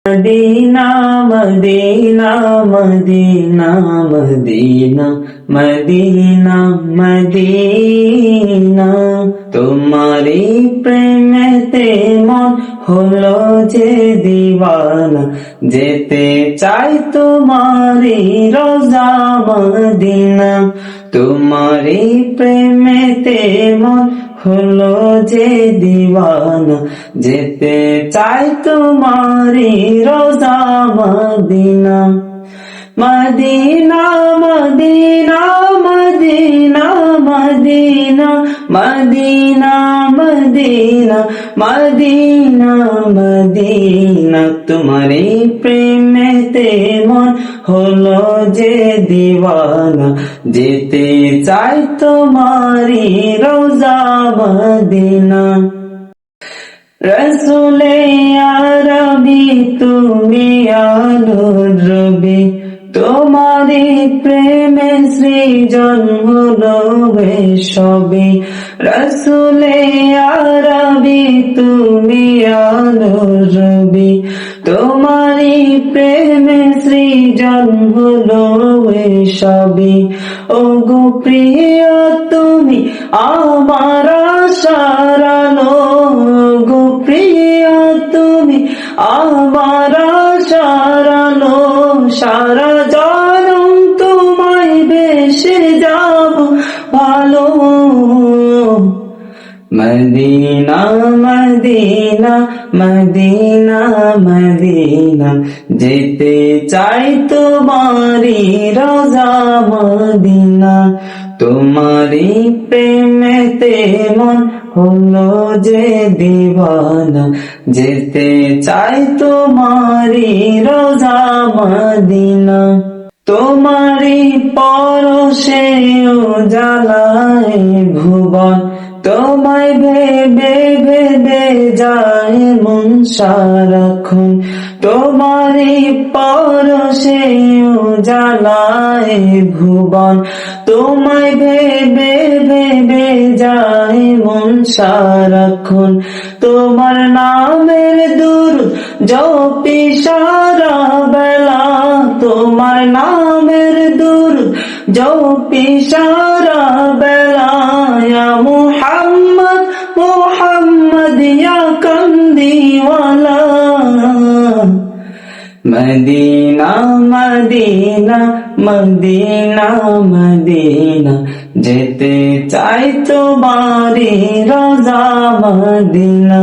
Medina Medina Medina Medina Medina Medina তোমারি প্রেমেতে মন হলো যে দিওয়ানা যেতে চাই তোমারি রোজা মদিনা তোমারি প্রেমেতে মন হলো যে দিওয়ানা যেতে চাই তোমারি রোজা Medina Medina Medina Medina Medina Medina Medina Medina Medina তোমারি প্রেমেতে মন হলো যে দিওয়ানা যেতে চাই তোমারি রোজা মদিনা রসুলে আরবি তুমি আলোর রবি তোমারি প্রেমে সৃজন হলো সবে রসুলে আরবি তুমি আলোর রবি তোমারি প্রেমে সৃজন হলো সবে ও গো প্রিয় তুমি আমার আশার আলো গো প্রিয় তুমি আমার আশার আলো সারা জনম তোমায় বেশে যাব ভালো মদিনা মদিনা মদিনা মদিনা যেতে চাই তোমারি রোজা মদিনা তোমারি প্রেমেতে মন হলো যে দিওয়ানা যেতে চাই তোমারি রোজা মদিনা তোমারি পরশে উজালায় ভুবন তোমায় ভেবে ভেবে যায় মন সারাক্ষণ তোমারি পরশে উজালায় ভুবন তোমায় ভেবে ভেবে যায় মন সারাক্ষণ তোমার নামের দুরূদ জপি সারা বেলা তোমার নামের দুরূদ জপি সারা বেলা ইয়া মুহাম্মদ মুহাম্মদ ইয়া কামদিওয়ালা মদিনা মদিনা মদিনা মদিনা যেতে চাই তোমারি রোজা মদিনা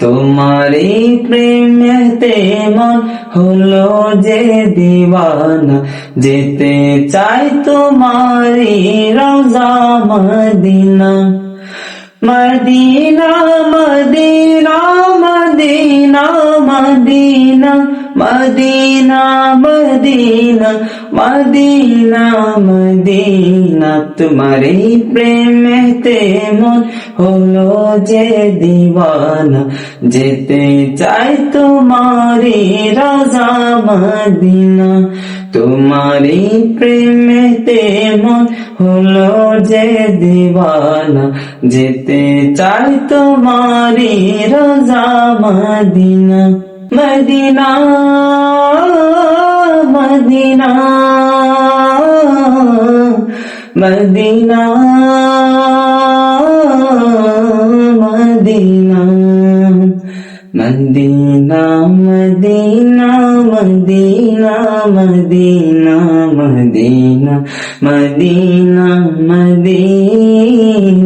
তোমারি প্রেমেতে মন হলো যে দিওয়ানা যেতে চাই তোমারি রোজা Medina Medina Medina Medina Medina Medina Medina Medina Medina তোমারি প্রেমেতে মন হলো যে দিওয়ানা যেতে চাই তোমারি রোজা মদিনা তোমারি প্রেমেতে মন হলো যে দিওয়ানা যেতে চাই তোমারি রোজা Medina Medina Medina Medina Medina Medina Medina Medina Medina Medina Medina Medina